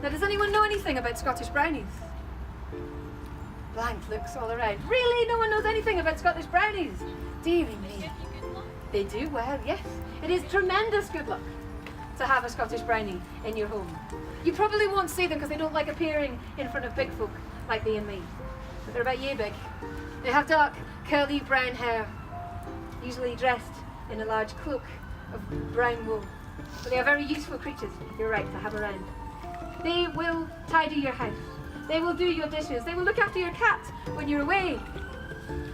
Now, does anyone know anything about Scottish brownies? Blank looks all around. Really? No one knows anything about Scottish brownies? Dearie me. They do well, yes. It is tremendous good luck to have a Scottish brownie in your home. You probably won't see them because they don't like appearing in front of big folk like thee and me. But they're about yay big. They have dark, curly brown hair, usually dressed in a large cloak of brown wool. But they are very useful creatures, you're right, to have around. They will tidy your house. They will do your dishes. They will look after your cat when you're away.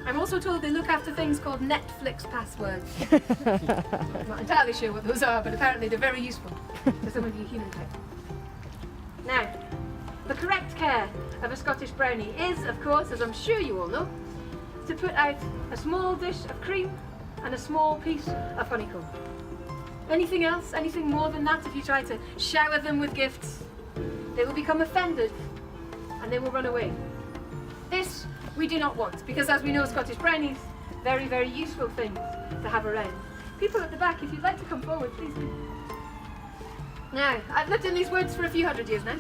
I'm also told they look after things called Netflix passwords. I'm not entirely sure what those are, but apparently they're very useful for some of you human type. Now, the correct care of a Scottish brownie is, of course, as I'm sure you all know, to put out a small dish of cream and a small piece of honeycomb. Anything else, anything more than that, if you try to shower them with gifts, they will become offended and they will run away. This we do not want, because as we know, Scottish brownies, very, very useful things to have around. People at the back, if you'd like to come forward, please do. Now, I've lived in these woods for a few hundred years now.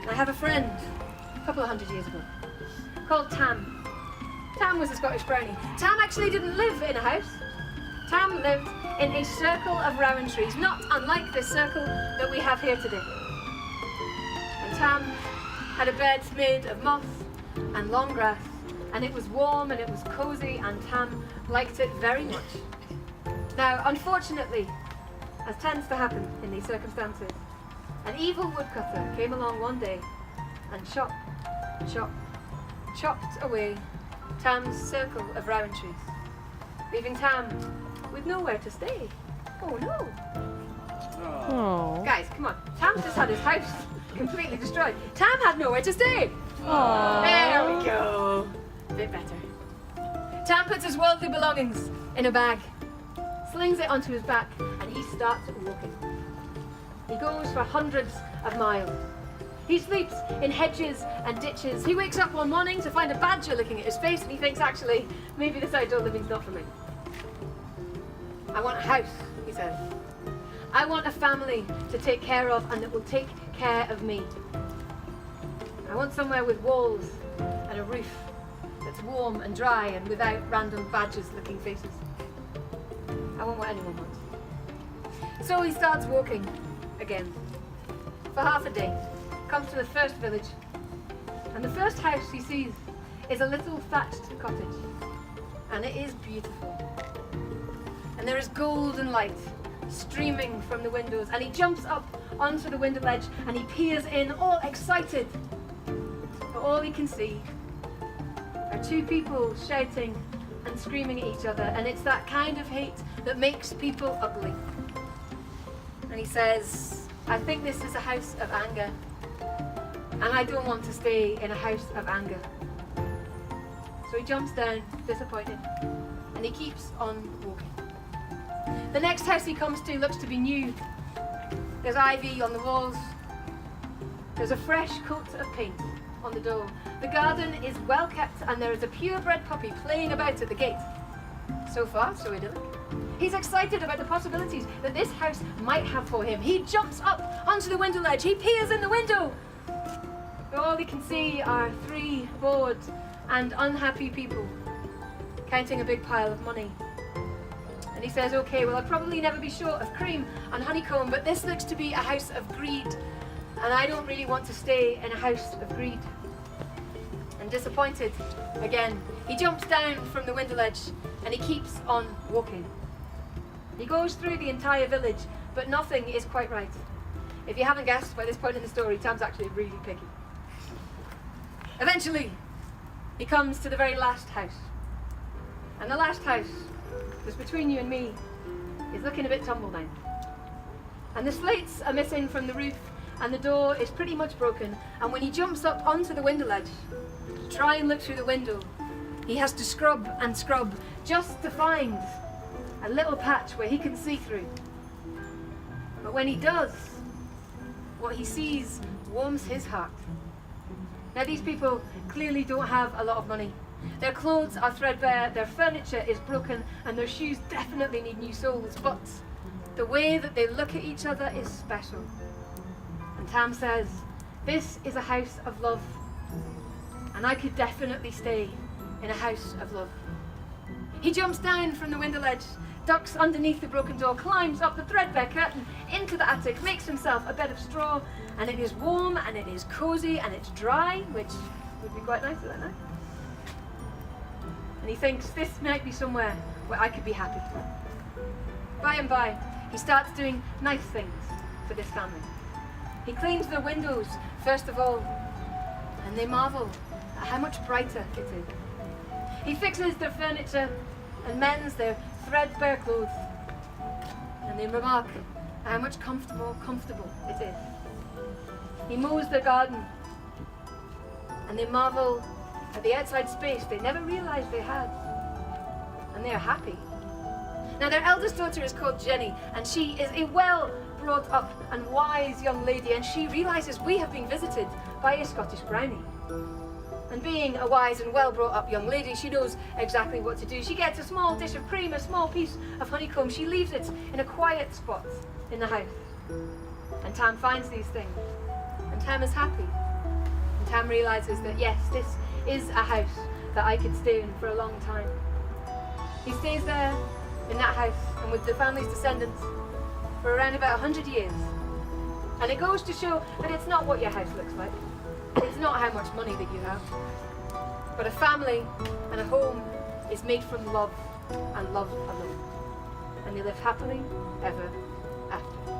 I have a friend, a couple of hundred years ago, called Tam. Tam was a Scottish brownie. Tam actually didn't live in a house. Tam lived in a circle of rowan trees, not unlike this circle that we have here today. And Tam had a bed made of moss and long grass, and it was warm and it was cozy, and Tam liked it very much. Now, unfortunately, as tends to happen in these circumstances, an evil woodcutter came along one day and chopped away Tam's circle of rowan trees, leaving Tam with nowhere to stay. Oh no. Oh. Guys, come on. Tam just had his house completely destroyed. Tam had nowhere to stay. Aww. There we go. A bit better. Tam puts his worldly belongings in a bag, slings it onto his back, and he starts walking. He goes for hundreds of miles. He sleeps in hedges and ditches. He wakes up one morning to find a badger looking at his face, and he thinks, actually, maybe this outdoor living's not for me. I want a house, he says. I want a family to take care of and that will take care of me. I want somewhere with walls and a roof that's warm and dry and without random badgers looking faces. I want what anyone wants. So he starts walking again for half a day, comes to the first village, and the first house he sees is a little thatched cottage, and it is beautiful. And there is golden light streaming from the windows, and he jumps up onto the window ledge and he peers in, all excited. But all he can see are two people shouting and screaming at each other, and it's that kind of hate that makes people ugly. And he says, I think this is a house of anger, and I don't want to stay in a house of anger. So he jumps down, disappointed, and he keeps on walking. The next house he comes to looks to be new. There's ivy on the walls. There's a fresh coat of paint on the door. The garden is well kept, and there is a purebred puppy playing about at the gate. So far, so idyllic. He's excited about the possibilities that this house might have for him. He jumps up onto the window ledge. He peers in the window. But all he can see are three bored and unhappy people counting a big pile of money. And he says, okay, well, I'll probably never be short of cream and honeycomb, but this looks to be a house of greed, and I don't really want to stay in a house of greed. And disappointed again, he jumps down from the window ledge and he keeps on walking. He goes through the entire village, but nothing is quite right. If you haven't guessed by this point in the story, Tam's actually really picky. Eventually, he comes to the very last house. And the last house, just between you and me, is looking a bit tumble down. And the slates are missing from the roof, and the door is pretty much broken. And when he jumps up onto the window ledge to try and look through the window, he has to scrub and scrub just to find a little patch where he can see through. But when he does, what he sees warms his heart. Now, these people clearly don't have a lot of money. Their clothes are threadbare, their furniture is broken, and their shoes definitely need new soles, but the way that they look at each other is special. And Tam says, this is a house of love. And I could definitely stay in a house of love. He jumps down from the window ledge, ducks underneath the broken door, climbs up the threadbare curtain into the attic, makes himself a bed of straw, and it is warm and it is cozy and it's dry, which would be quite nice at that night. And he thinks, this might be somewhere where I could be happy. By and by, he starts doing nice things for this family. He cleans the windows, first of all, and they marvel at how much brighter it is. He fixes their furniture and mends their threadbare clothes, and they remark how much comfortable it is. He mows their garden, and they marvel at the outside space they never realized they had, and they are happy. Now, their eldest daughter is called Jenny, and she is a well brought up and wise young lady, and she realizes we have been visited by a Scottish Brownie. And being a wise and well brought up young lady, she knows exactly what to do. She gets a small dish of cream, a small piece of honeycomb. She leaves it in a quiet spot in the house. And Tam finds these things, and Tam is happy. And Tam realizes that yes, this is a house that I could stay in for a long time. He stays there in that house and with the family's descendants for around about 100 years. And it goes to show that it's not what your house looks like. It's not how much money that you have. But a family and a home is made from love and love alone. And they live happily ever after.